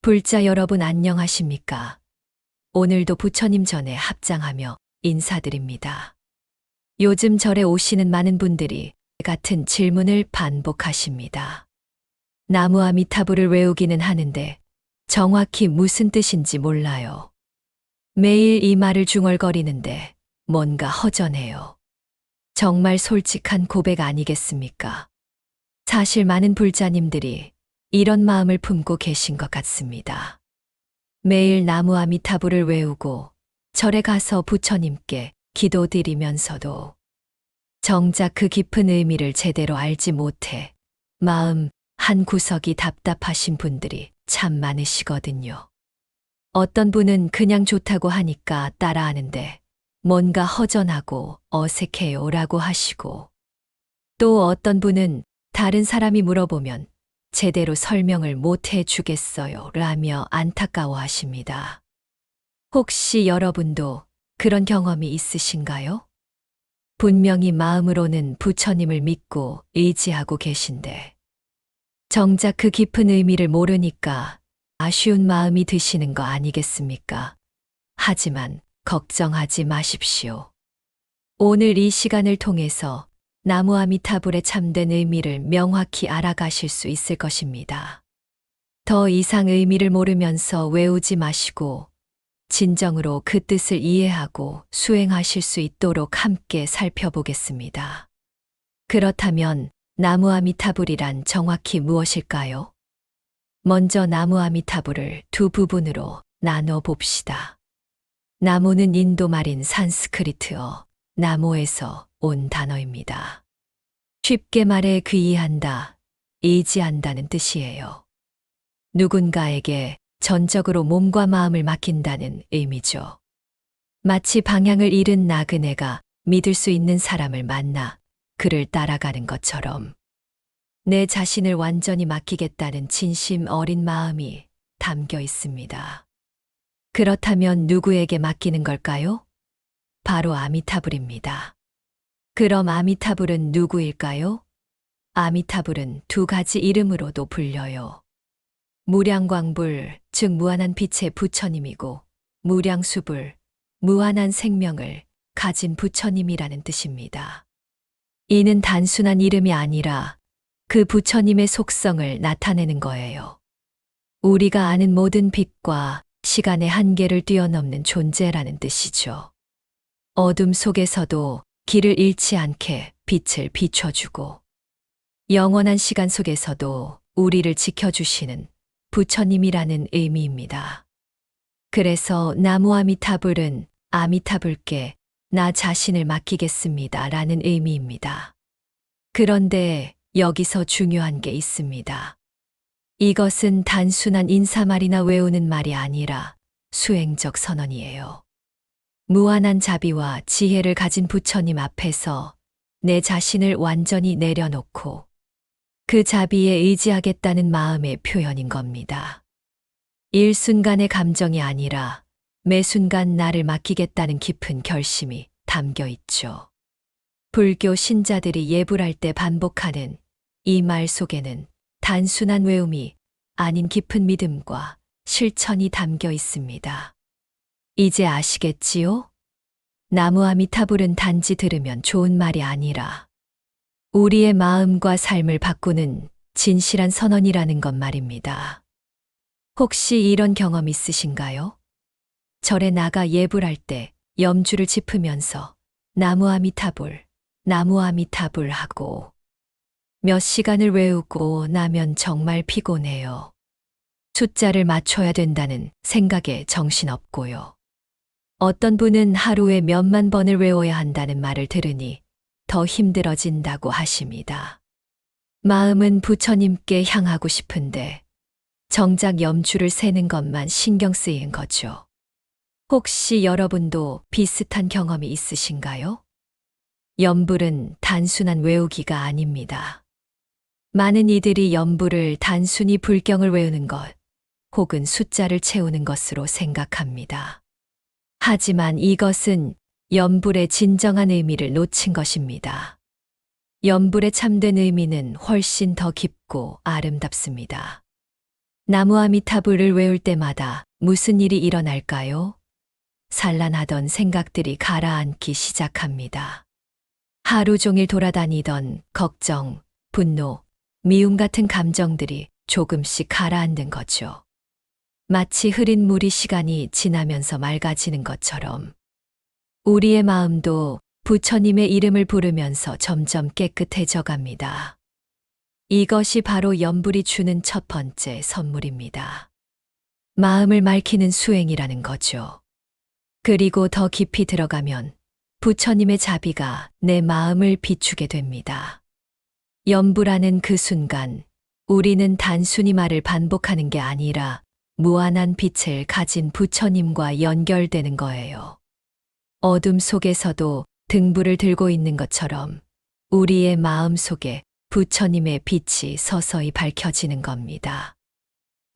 불자 여러분 안녕하십니까? 오늘도 부처님 전에 합장하며 인사드립니다. 요즘 절에 오시는 많은 분들이 같은 질문을 반복하십니다. 나무 아미타불을 외우기는 하는데 정확히 무슨 뜻인지 몰라요. 매일 이 말을 중얼거리는데 뭔가 허전해요. 정말 솔직한 고백 아니겠습니까? 사실 많은 불자님들이 이런 마음을 품고 계신 것 같습니다. 매일 나무 아미타불을 외우고 절에 가서 부처님께 기도드리면서도 정작 그 깊은 의미를 제대로 알지 못해 마음 한 구석이 답답하신 분들이 참 많으시거든요. 어떤 분은 그냥 좋다고 하니까 따라하는데 뭔가 허전하고 어색해요 라고 하시고, 또 어떤 분은 다른 사람이 물어보면 제대로 설명을 못 해주겠어요 라며 안타까워 하십니다. 혹시 여러분도 그런 경험이 있으신가요? 분명히 마음으로는 부처님을 믿고 의지하고 계신데 정작 그 깊은 의미를 모르니까 아쉬운 마음이 드시는 거 아니겠습니까? 하지만 걱정하지 마십시오. 오늘 이 시간을 통해서 나무 아미타불의 참된 의미를 명확히 알아가실 수 있을 것입니다. 더 이상 의미를 모르면서 외우지 마시고 진정으로 그 뜻을 이해하고 수행하실 수 있도록 함께 살펴보겠습니다. 그렇다면 나무 아미타불이란 정확히 무엇일까요? 먼저 나무 아미타불을 두 부분으로 나눠 봅시다. 나무는 인도 말인 산스크리트어 나모에서 온 단어입니다. 쉽게 말해 귀의한다, 의지한다는 뜻이에요. 누군가에게 전적으로 몸과 마음을 맡긴다는 의미죠. 마치 방향을 잃은 나그네가 믿을 수 있는 사람을 만나 그를 따라가는 것처럼 내 자신을 완전히 맡기겠다는 진심 어린 마음이 담겨 있습니다. 그렇다면 누구에게 맡기는 걸까요? 바로 아미타불입니다. 그럼 아미타불은 누구일까요? 아미타불은 두 가지 이름으로도 불려요. 무량광불, 즉 무한한 빛의 부처님이고 무량수불, 무한한 생명을 가진 부처님이라는 뜻입니다. 이는 단순한 이름이 아니라 그 부처님의 속성을 나타내는 거예요. 우리가 아는 모든 빛과 시간의 한계를 뛰어넘는 존재라는 뜻이죠. 어둠 속에서도 길을 잃지 않게 빛을 비춰주고 영원한 시간 속에서도 우리를 지켜주시는 부처님이라는 의미입니다. 그래서 나무 아미타불은 아미타불께 나 자신을 맡기겠습니다 라는 의미입니다. 그런데 여기서 중요한 게 있습니다. 이것은 단순한 인사말이나 외우는 말이 아니라 수행적 선언이에요. 무한한 자비와 지혜를 가진 부처님 앞에서 내 자신을 완전히 내려놓고 그 자비에 의지하겠다는 마음의 표현인 겁니다. 일순간의 감정이 아니라 매 순간 나를 맡기겠다는 깊은 결심이 담겨 있죠. 불교 신자들이 예불할 때 반복하는 이 말 속에는 단순한 외움이 아닌 깊은 믿음과 실천이 담겨 있습니다. 이제 아시겠지요? 나무 아미타불은 단지 들으면 좋은 말이 아니라 우리의 마음과 삶을 바꾸는 진실한 선언이라는 것 말입니다. 혹시 이런 경험 있으신가요? 절에 나가 예불할 때 염주를 짚으면서 나무 아미타불, 나무 아미타불 하고 몇 시간을 외우고 나면 정말 피곤해요. 숫자를 맞춰야 된다는 생각에 정신없고요. 어떤 분은 하루에 몇만 번을 외워야 한다는 말을 들으니 더 힘들어진다고 하십니다. 마음은 부처님께 향하고 싶은데 정작 염주를 세는 것만 신경 쓰이는 거죠. 혹시 여러분도 비슷한 경험이 있으신가요? 염불은 단순한 외우기가 아닙니다. 많은 이들이 염불을 단순히 불경을 외우는 것 혹은 숫자를 채우는 것으로 생각합니다. 하지만 이것은 염불의 진정한 의미를 놓친 것입니다. 염불의 참된 의미는 훨씬 더 깊고 아름답습니다. 나무아미타불을 외울 때마다 무슨 일이 일어날까요? 산란하던 생각들이 가라앉기 시작합니다. 하루 종일 돌아다니던 걱정, 분노, 미움 같은 감정들이 조금씩 가라앉는 거죠. 마치 흐린 물이 시간이 지나면서 맑아지는 것처럼 우리의 마음도 부처님의 이름을 부르면서 점점 깨끗해져 갑니다. 이것이 바로 염불이 주는 첫 번째 선물입니다. 마음을 맑히는 수행이라는 거죠. 그리고 더 깊이 들어가면 부처님의 자비가 내 마음을 비추게 됩니다. 염불하는 그 순간 우리는 단순히 말을 반복하는 게 아니라 무한한 빛을 가진 부처님과 연결되는 거예요. 어둠 속에서도 등불을 들고 있는 것처럼 우리의 마음 속에 부처님의 빛이 서서히 밝혀지는 겁니다.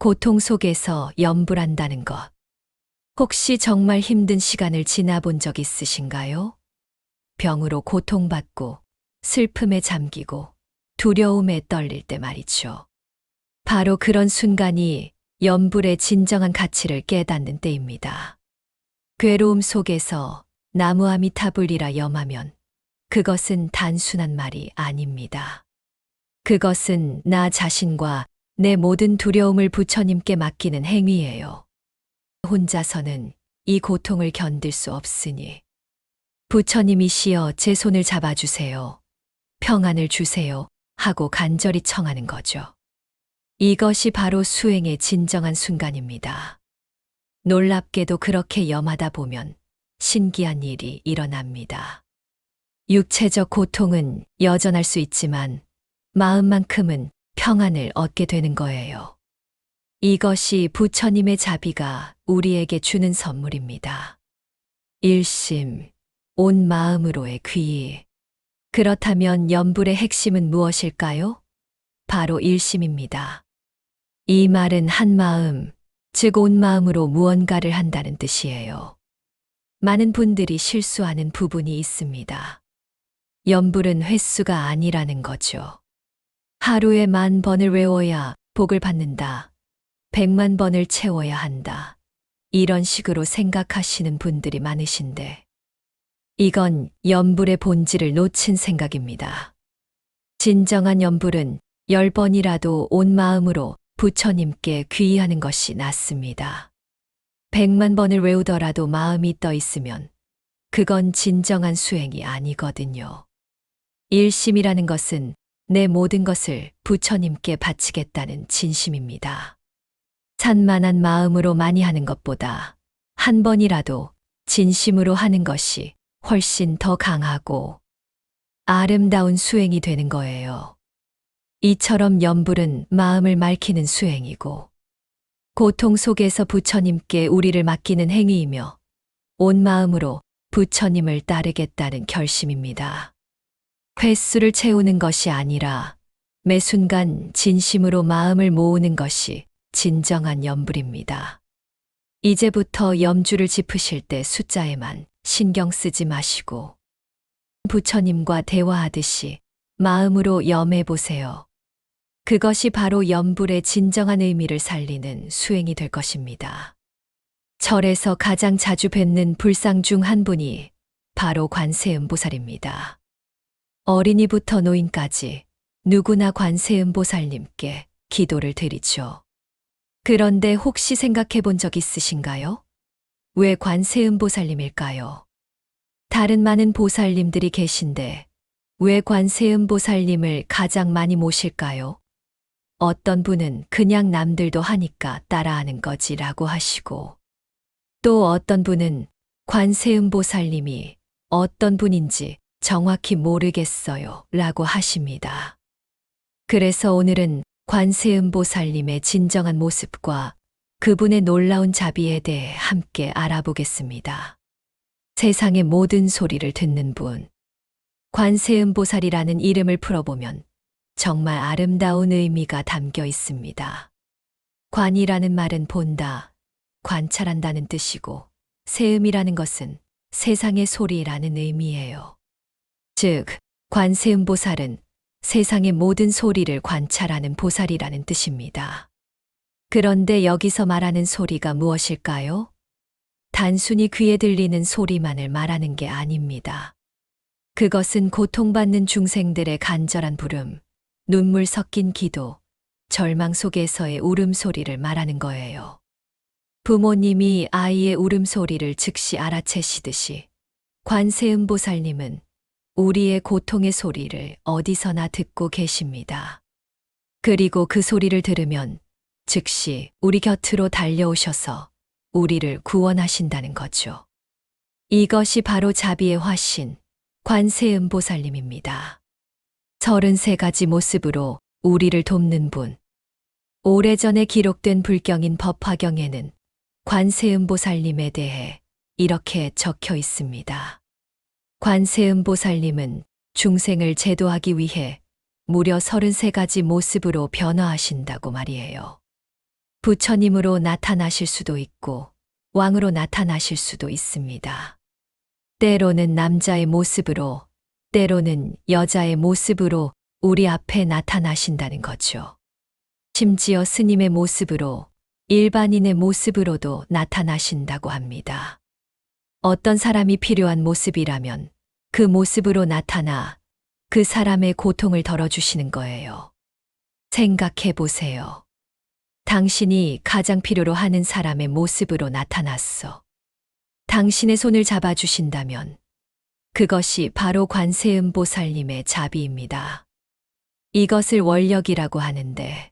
고통 속에서 염불한다는 것. 혹시 정말 힘든 시간을 지나본 적 있으신가요? 병으로 고통받고 슬픔에 잠기고 두려움에 떨릴 때 말이죠. 바로 그런 순간이 염불의 진정한 가치를 깨닫는 때입니다. 괴로움 속에서 나무아미타불이라 염하면 그것은 단순한 말이 아닙니다. 그것은 나 자신과 내 모든 두려움을 부처님께 맡기는 행위예요. 혼자서는 이 고통을 견딜 수 없으니 부처님이시여 제 손을 잡아주세요. 평안을 주세요. 하고 간절히 청하는 거죠. 이것이 바로 수행의 진정한 순간입니다. 놀랍게도 그렇게 염하다 보면 신기한 일이 일어납니다. 육체적 고통은 여전할 수 있지만 마음만큼은 평안을 얻게 되는 거예요. 이것이 부처님의 자비가 우리에게 주는 선물입니다. 일심, 온 마음으로의 귀의. 그렇다면 염불의 핵심은 무엇일까요? 바로 일심입니다. 이 말은 한 마음, 즉 온 마음으로 무언가를 한다는 뜻이에요. 많은 분들이 실수하는 부분이 있습니다. 염불은 횟수가 아니라는 거죠. 하루에 10,000번을 외워야 복을 받는다. 100,000번을 채워야 한다. 이런 식으로 생각하시는 분들이 많으신데 이건 염불의 본질을 놓친 생각입니다. 진정한 염불은 10번이라도 온 마음으로 부처님께 귀의하는 것이 낫습니다. 100,000번을 외우더라도 마음이 떠 있으면 그건 진정한 수행이 아니거든요. 일심이라는 것은 내 모든 것을 부처님께 바치겠다는 진심입니다. 산만한 마음으로 많이 하는 것보다 한 번이라도 진심으로 하는 것이 훨씬 더 강하고 아름다운 수행이 되는 거예요. 이처럼 염불은 마음을 맑히는 수행이고 고통 속에서 부처님께 우리를 맡기는 행위이며 온 마음으로 부처님을 따르겠다는 결심입니다. 횟수를 채우는 것이 아니라 매 순간 진심으로 마음을 모으는 것이 진정한 염불입니다. 이제부터 염주를 짚으실 때 숫자에만 신경 쓰지 마시고 부처님과 대화하듯이 마음으로 염해 보세요. 그것이 바로 염불의 진정한 의미를 살리는 수행이 될 것입니다. 절에서 가장 자주 뵙는 불상 중 한 분이 바로 관세음보살입니다. 어린이부터 노인까지 누구나 관세음보살님께 기도를 드리죠. 그런데 혹시 생각해 본 적 있으신가요? 왜 관세음보살님일까요? 다른 많은 보살님들이 계신데 왜 관세음보살님을 가장 많이 모실까요? 어떤 분은 그냥 남들도 하니까 따라하는 거지라고 하시고 또 어떤 분은 관세음보살님이 어떤 분인지 정확히 모르겠어요 라고 하십니다. 그래서 오늘은 관세음보살님의 진정한 모습과 그분의 놀라운 자비에 대해 함께 알아보겠습니다. 세상의 모든 소리를 듣는 분. 관세음보살이라는 이름을 풀어보면 정말 아름다운 의미가 담겨 있습니다. 관이라는 말은 본다, 관찰한다는 뜻이고 세음이라는 것은 세상의 소리라는 의미예요. 즉, 관세음보살은 세상의 모든 소리를 관찰하는 보살이라는 뜻입니다. 그런데 여기서 말하는 소리가 무엇일까요? 단순히 귀에 들리는 소리만을 말하는 게 아닙니다. 그것은 고통받는 중생들의 간절한 부름, 눈물 섞인 기도, 절망 속에서의 울음소리를 말하는 거예요. 부모님이 아이의 울음소리를 즉시 알아채시듯이 관세음보살님은 우리의 고통의 소리를 어디서나 듣고 계십니다. 그리고 그 소리를 들으면 즉시 우리 곁으로 달려오셔서 우리를 구원하신다는 거죠. 이것이 바로 자비의 화신, 관세음보살님입니다. 33가지 모습으로 우리를 돕는 분. 오래전에 기록된 불경인 법화경에는 관세음보살님에 대해 이렇게 적혀 있습니다. 관세음보살님은 중생을 제도하기 위해 무려 33가지 모습으로 변화하신다고 말이에요. 부처님으로 나타나실 수도 있고 왕으로 나타나실 수도 있습니다. 때로는 남자의 모습으로, 때로는 여자의 모습으로 우리 앞에 나타나신다는 거죠. 심지어 스님의 모습으로, 일반인의 모습으로도 나타나신다고 합니다. 어떤 사람이 필요한 모습이라면 그 모습으로 나타나 그 사람의 고통을 덜어주시는 거예요. 생각해 보세요. 당신이 가장 필요로 하는 사람의 모습으로 나타났어. 당신의 손을 잡아주신다면 그것이 바로 관세음보살님의 자비입니다. 이것을 원력이라고 하는데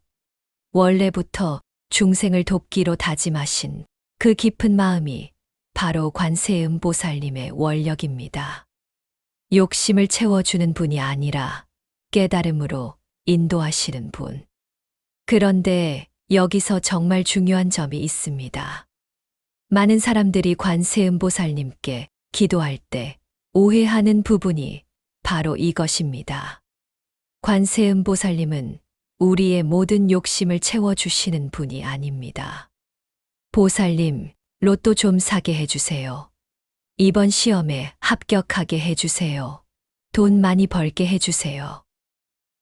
원래부터 중생을 돕기로 다짐하신 그 깊은 마음이 바로 관세음보살님의 원력입니다. 욕심을 채워주는 분이 아니라 깨달음으로 인도하시는 분. 그런데 여기서 정말 중요한 점이 있습니다. 많은 사람들이 관세음보살님께 기도할 때 오해하는 부분이 바로 이것입니다. 관세음보살님은 우리의 모든 욕심을 채워주시는 분이 아닙니다. 보살님, 로또 좀 사게 해주세요. 이번 시험에 합격하게 해주세요. 돈 많이 벌게 해주세요.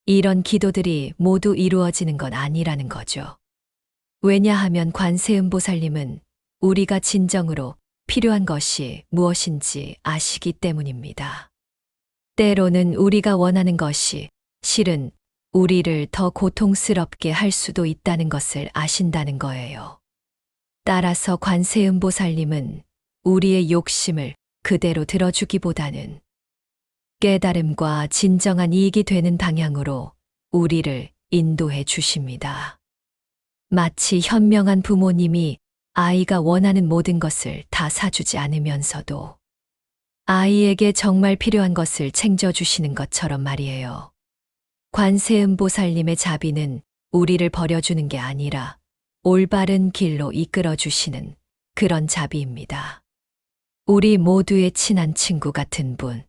이런 기도들이 모두 이루어지는 건 아니라는 거죠. 왜냐하면 관세음보살님은 우리가 진정으로 필요한 것이 무엇인지 아시기 때문입니다. 때로는 우리가 원하는 것이 실은 우리를 더 고통스럽게 할 수도 있다는 것을 아신다는 거예요. 따라서 관세음보살님은 우리의 욕심을 그대로 들어주기보다는 깨달음과 진정한 이익이 되는 방향으로 우리를 인도해 주십니다. 마치 현명한 부모님이 아이가 원하는 모든 것을 다 사주지 않으면서도 아이에게 정말 필요한 것을 챙겨주시는 것처럼 말이에요. 관세음보살님의 자비는 우리를 버려주는 게 아니라 올바른 길로 이끌어주시는 그런 자비입니다. 우리 모두의 친한 친구 같은 분.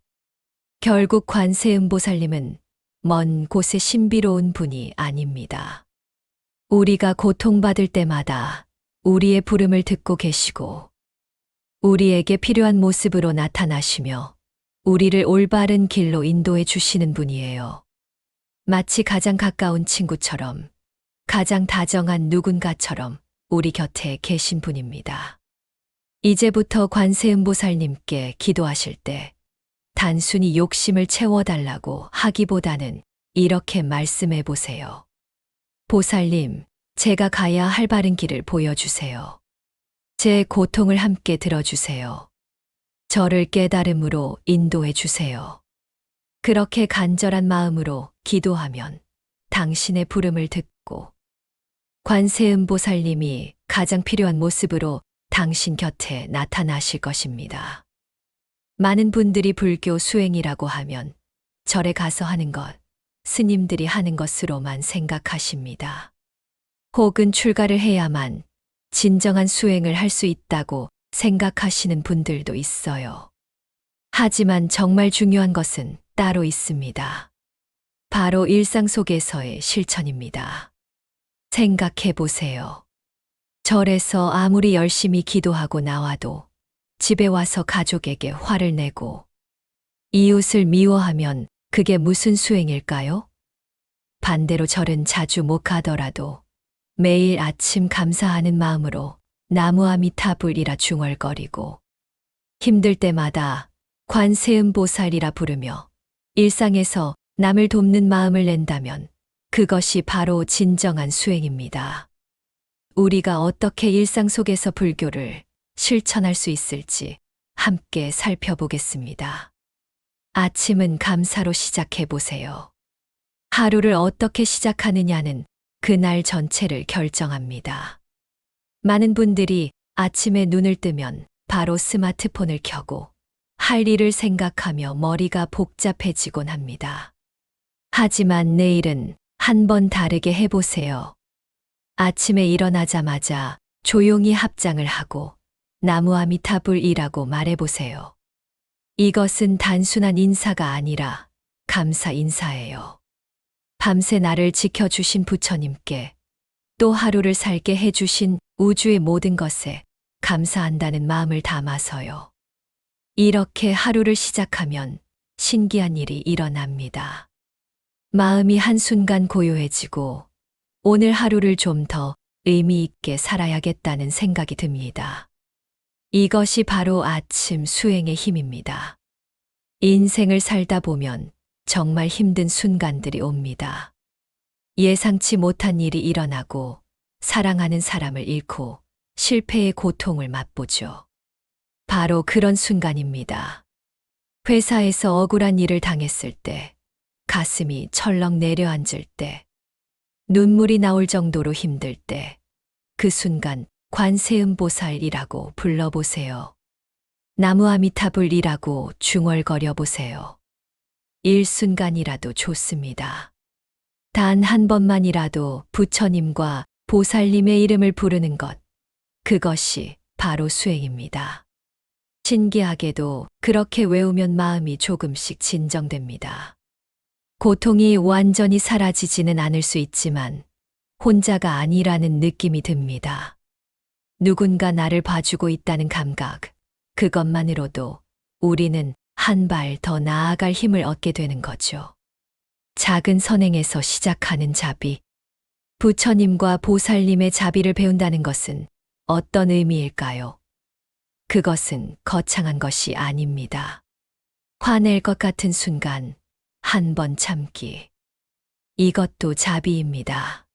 결국 관세음보살님은 먼 곳에 신비로운 분이 아닙니다. 우리가 고통받을 때마다 우리의 부름을 듣고 계시고 우리에게 필요한 모습으로 나타나시며 우리를 올바른 길로 인도해 주시는 분이에요. 마치 가장 가까운 친구처럼, 가장 다정한 누군가처럼 우리 곁에 계신 분입니다. 이제부터 관세음보살님께 기도하실 때 단순히 욕심을 채워달라고 하기보다는 이렇게 말씀해 보세요. 보살님, 제가 가야 할 바른 길을 보여주세요. 제 고통을 함께 들어주세요. 저를 깨달음으로 인도해 주세요. 그렇게 간절한 마음으로 기도하면 당신의 부름을 듣고 관세음보살님이 가장 필요한 모습으로 당신 곁에 나타나실 것입니다. 많은 분들이 불교 수행이라고 하면 절에 가서 하는 것, 스님들이 하는 것으로만 생각하십니다. 혹은 출가를 해야만 진정한 수행을 할 수 있다고 생각하시는 분들도 있어요. 하지만 정말 중요한 것은 따로 있습니다. 바로 일상 속에서의 실천입니다. 생각해 보세요. 절에서 아무리 열심히 기도하고 나와도 집에 와서 가족에게 화를 내고 이웃을 미워하면 그게 무슨 수행일까요? 반대로 절은 자주 못 가더라도 매일 아침 감사하는 마음으로 나무아미타불이라 중얼거리고 힘들 때마다 관세음보살이라 부르며 일상에서 남을 돕는 마음을 낸다면 그것이 바로 진정한 수행입니다. 우리가 어떻게 일상 속에서 불교를 실천할 수 있을지 함께 살펴보겠습니다. 아침은 감사로 시작해 보세요. 하루를 어떻게 시작하느냐는 그날 전체를 결정합니다. 많은 분들이 아침에 눈을 뜨면 바로 스마트폰을 켜고 할 일을 생각하며 머리가 복잡해지곤 합니다. 하지만 내일은 한번 다르게 해보세요. 아침에 일어나자마자 조용히 합장을 하고 나무아미타불이라고 말해보세요. 이것은 단순한 인사가 아니라 감사 인사예요. 밤새 나를 지켜주신 부처님께 또 하루를 살게 해주신 우주의 모든 것에 감사한다는 마음을 담아서요. 이렇게 하루를 시작하면 신기한 일이 일어납니다. 마음이 한순간 고요해지고 오늘 하루를 좀 더 의미 있게 살아야겠다는 생각이 듭니다. 이것이 바로 아침 수행의 힘입니다. 인생을 살다 보면 정말 힘든 순간들이 옵니다. 예상치 못한 일이 일어나고 사랑하는 사람을 잃고 실패의 고통을 맛보죠. 바로 그런 순간입니다. 회사에서 억울한 일을 당했을 때, 가슴이 철렁 내려앉을 때, 눈물이 나올 정도로 힘들 때, 그 순간 관세음보살이라고 불러보세요. 나무아미타불이라고 중얼거려 보세요. 일순간이라도 좋습니다. 단 한 번만이라도 부처님과 보살님의 이름을 부르는 것, 그것이 바로 수행입니다. 신기하게도 그렇게 외우면 마음이 조금씩 진정됩니다. 고통이 완전히 사라지지는 않을 수 있지만 혼자가 아니라는 느낌이 듭니다. 누군가 나를 봐주고 있다는 감각, 그것만으로도 우리는 한 발 더 나아갈 힘을 얻게 되는 거죠. 작은 선행에서 시작하는 자비. 부처님과 보살님의 자비를 배운다는 것은 어떤 의미일까요? 그것은 거창한 것이 아닙니다. 화낼 것 같은 순간 한 번 참기. 이것도 자비입니다.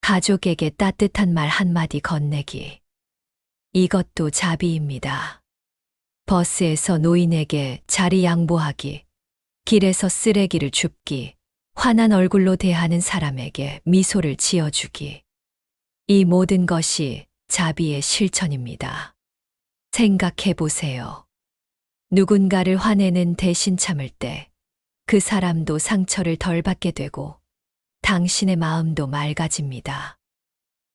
가족에게 따뜻한 말 한마디 건네기. 이것도 자비입니다. 버스에서 노인에게 자리 양보하기. 길에서 쓰레기를 줍기. 화난 얼굴로 대하는 사람에게 미소를 지어주기. 이 모든 것이 자비의 실천입니다. 생각해 보세요. 누군가를 화내는 대신 참을 때 그 사람도 상처를 덜 받게 되고 당신의 마음도 맑아집니다.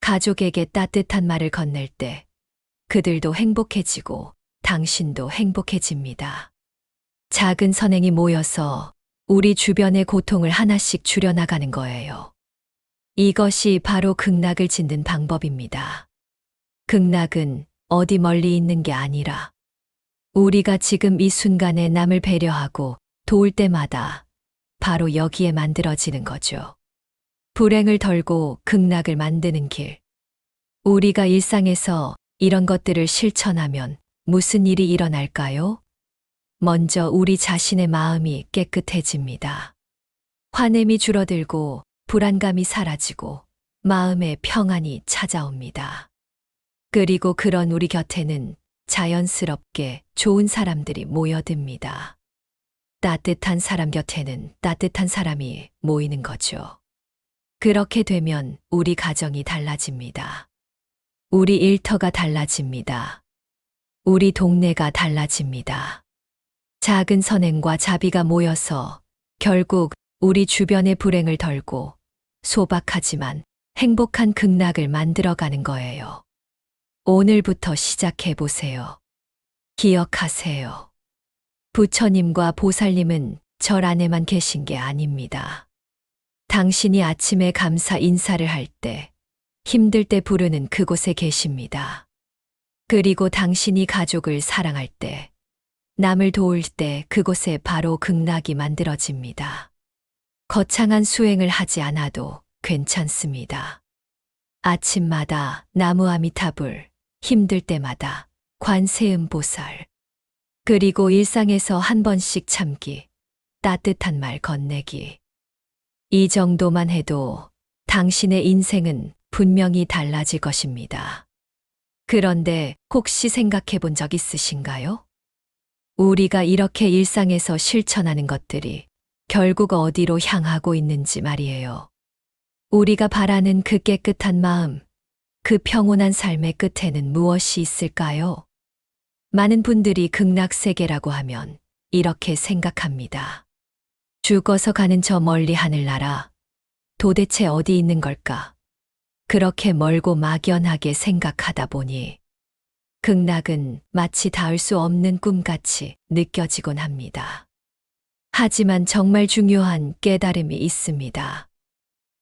가족에게 따뜻한 말을 건넬 때 그들도 행복해지고 당신도 행복해집니다. 작은 선행이 모여서 우리 주변의 고통을 하나씩 줄여나가는 거예요. 이것이 바로 극락을 짓는 방법입니다. 극락은 어디 멀리 있는 게 아니라 우리가 지금 이 순간에 남을 배려하고 도울 때마다 바로 여기에 만들어지는 거죠. 불행을 덜고 극락을 만드는 길. 우리가 일상에서 이런 것들을 실천하면 무슨 일이 일어날까요? 먼저 우리 자신의 마음이 깨끗해집니다. 화냄이 줄어들고 불안감이 사라지고 마음의 평안이 찾아옵니다. 그리고 그런 우리 곁에는 자연스럽게 좋은 사람들이 모여듭니다. 따뜻한 사람 곁에는 따뜻한 사람이 모이는 거죠. 그렇게 되면 우리 가정이 달라집니다. 우리 일터가 달라집니다. 우리 동네가 달라집니다. 작은 선행과 자비가 모여서 결국 우리 주변의 불행을 덜고 소박하지만 행복한 극락을 만들어가는 거예요. 오늘부터 시작해 보세요. 기억하세요. 부처님과 보살님은 절 안에만 계신 게 아닙니다. 당신이 아침에 감사 인사를 할 때, 힘들 때 부르는 그곳에 계십니다. 그리고 당신이 가족을 사랑할 때, 남을 도울 때 그곳에 바로 극락이 만들어집니다. 거창한 수행을 하지 않아도 괜찮습니다. 아침마다 나무 아미타불, 힘들 때마다 관세음보살. 그리고 일상에서 한 번씩 참기, 따뜻한 말 건네기. 이 정도만 해도 당신의 인생은 분명히 달라질 것입니다. 그런데 혹시 생각해 본 적 있으신가요? 우리가 이렇게 일상에서 실천하는 것들이 결국 어디로 향하고 있는지 말이에요. 우리가 바라는 그 깨끗한 마음, 그 평온한 삶의 끝에는 무엇이 있을까요? 많은 분들이 극락세계라고 하면 이렇게 생각합니다. 죽어서 가는 저 멀리 하늘나라, 도대체 어디 있는 걸까? 그렇게 멀고 막연하게 생각하다 보니 극락은 마치 닿을 수 없는 꿈같이 느껴지곤 합니다. 하지만 정말 중요한 깨달음이 있습니다.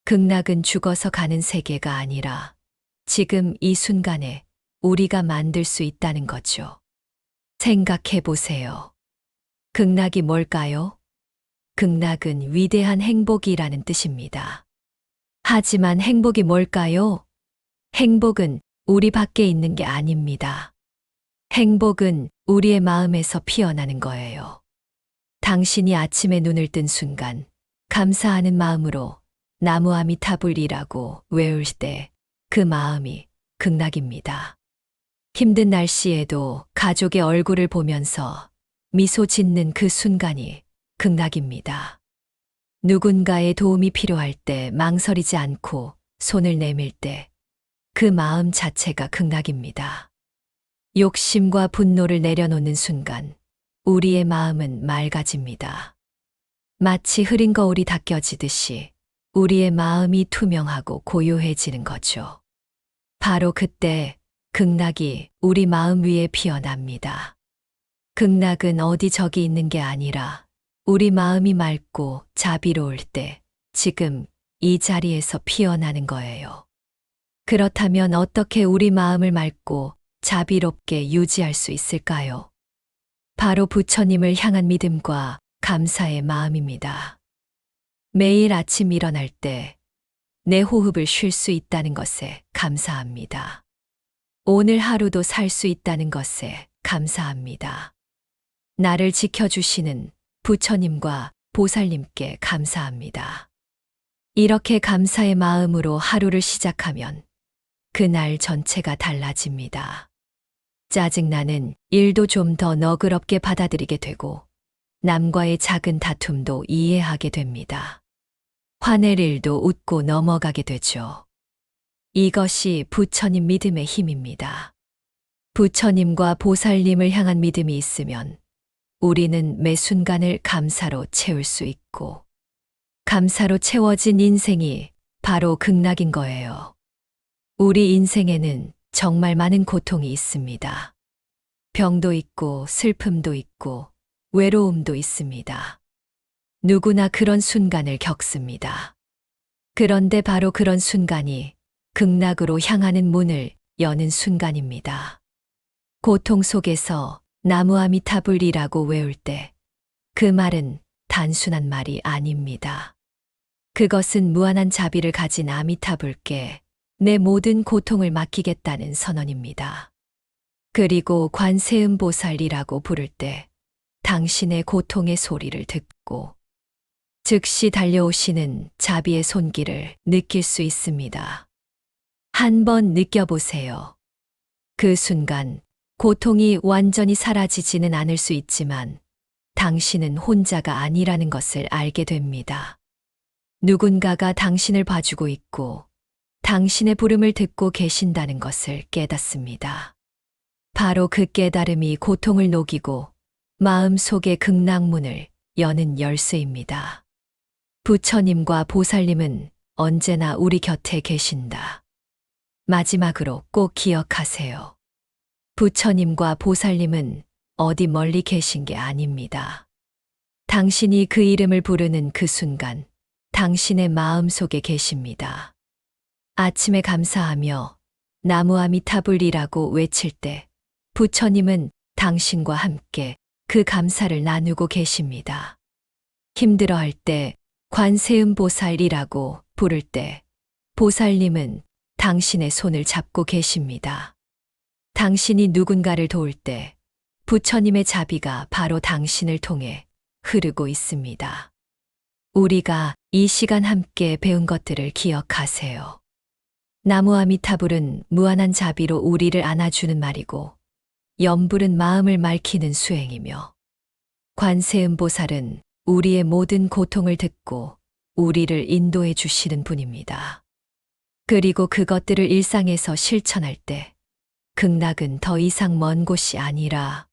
극락은 죽어서 가는 세계가 아니라 지금 이 순간에 우리가 만들 수 있다는 거죠. 생각해 보세요. 극락이 뭘까요? 극락은 위대한 행복이라는 뜻입니다. 하지만 행복이 뭘까요? 행복은 우리 밖에 있는 게 아닙니다. 행복은 우리의 마음에서 피어나는 거예요. 당신이 아침에 눈을 뜬 순간 감사하는 마음으로 나무 아미타불이라고 외울 때 그 마음이 극락입니다. 힘든 날씨에도 가족의 얼굴을 보면서 미소 짓는 그 순간이 극락입니다. 누군가의 도움이 필요할 때 망설이지 않고 손을 내밀 때 그 마음 자체가 극락입니다. 욕심과 분노를 내려놓는 순간 우리의 마음은 맑아집니다. 마치 흐린 거울이 닦여지듯이 우리의 마음이 투명하고 고요해지는 거죠. 바로 그때 극락이 우리 마음 위에 피어납니다. 극락은 어디 저기 있는 게 아니라 우리 마음이 맑고 자비로울 때 지금 이 자리에서 피어나는 거예요. 그렇다면 어떻게 우리 마음을 맑고 자비롭게 유지할 수 있을까요? 바로 부처님을 향한 믿음과 감사의 마음입니다. 매일 아침 일어날 때 내 호흡을 쉴 수 있다는 것에 감사합니다. 오늘 하루도 살 수 있다는 것에 감사합니다. 나를 지켜주시는 부처님과 보살님께 감사합니다. 이렇게 감사의 마음으로 하루를 시작하면 그날 전체가 달라집니다. 짜증나는 일도 좀 더 너그럽게 받아들이게 되고 남과의 작은 다툼도 이해하게 됩니다. 화낼 일도 웃고 넘어가게 되죠. 이것이 부처님 믿음의 힘입니다. 부처님과 보살님을 향한 믿음이 있으면 우리는 매 순간을 감사로 채울 수 있고 감사로 채워진 인생이 바로 극락인 거예요. 우리 인생에는 정말 많은 고통이 있습니다. 병도 있고 슬픔도 있고 외로움도 있습니다. 누구나 그런 순간을 겪습니다. 그런데 바로 그런 순간이 극락으로 향하는 문을 여는 순간입니다. 고통 속에서 나무 아미타불이라고 외울 때 그 말은 단순한 말이 아닙니다. 그것은 무한한 자비를 가진 아미타불께 내 모든 고통을 맡기겠다는 선언입니다. 그리고 관세음보살이라고 부를 때 당신의 고통의 소리를 듣고 즉시 달려오시는 자비의 손길을 느낄 수 있습니다. 한번 느껴보세요. 그 순간 고통이 완전히 사라지지는 않을 수 있지만 당신은 혼자가 아니라는 것을 알게 됩니다. 누군가가 당신을 봐주고 있고 당신의 부름을 듣고 계신다는 것을 깨닫습니다. 바로 그 깨달음이 고통을 녹이고 마음속의 극락문을 여는 열쇠입니다. 부처님과 보살님은 언제나 우리 곁에 계신다. 마지막으로 꼭 기억하세요. 부처님과 보살님은 어디 멀리 계신 게 아닙니다. 당신이 그 이름을 부르는 그 순간 당신의 마음 속에 계십니다. 아침에 감사하며 나무 아미타불이라고 외칠 때 부처님은 당신과 함께 그 감사를 나누고 계십니다. 힘들어할 때 관세음보살이라고 부를 때 보살님은 당신의 손을 잡고 계십니다. 당신이 누군가를 도울 때 부처님의 자비가 바로 당신을 통해 흐르고 있습니다. 우리가 이 시간 함께 배운 것들을 기억하세요. 나무 아미타불은 무한한 자비로 우리를 안아주는 말이고, 염불은 마음을 맑히는 수행이며, 관세음보살은 우리의 모든 고통을 듣고 우리를 인도해 주시는 분입니다. 그리고 그것들을 일상에서 실천할 때 극락은 더 이상 먼 곳이 아니라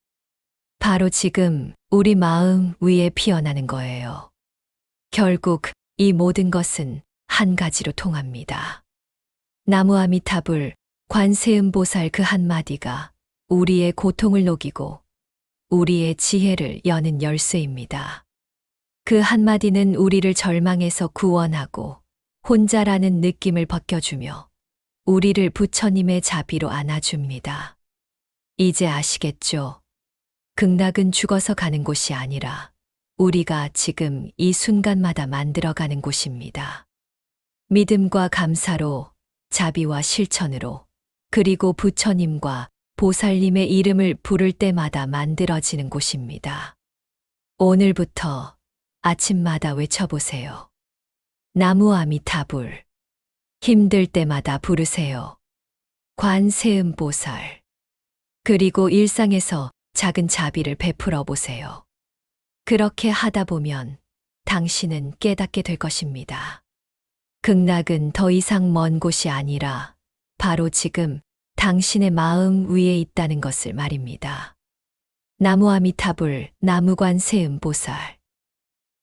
바로 지금 우리 마음 위에 피어나는 거예요. 결국 이 모든 것은 한 가지로 통합니다. 나무 아미타불, 관세음보살 그 한마디가 우리의 고통을 녹이고 우리의 지혜를 여는 열쇠입니다. 그 한마디는 우리를 절망에서 구원하고 혼자라는 느낌을 벗겨주며 우리를 부처님의 자비로 안아줍니다. 이제 아시겠죠? 극락은 죽어서 가는 곳이 아니라 우리가 지금 이 순간마다 만들어가는 곳입니다. 믿음과 감사로, 자비와 실천으로, 그리고 부처님과 보살님의 이름을 부를 때마다 만들어지는 곳입니다. 오늘부터 아침마다 외쳐보세요. 나무 아미타불. 힘들 때마다 부르세요. 관세음보살. 그리고 일상에서 작은 자비를 베풀어 보세요. 그렇게 하다 보면 당신은 깨닫게 될 것입니다. 극락은 더 이상 먼 곳이 아니라 바로 지금 당신의 마음 위에 있다는 것을 말입니다. 나무 아미타불, 나무관세음보살.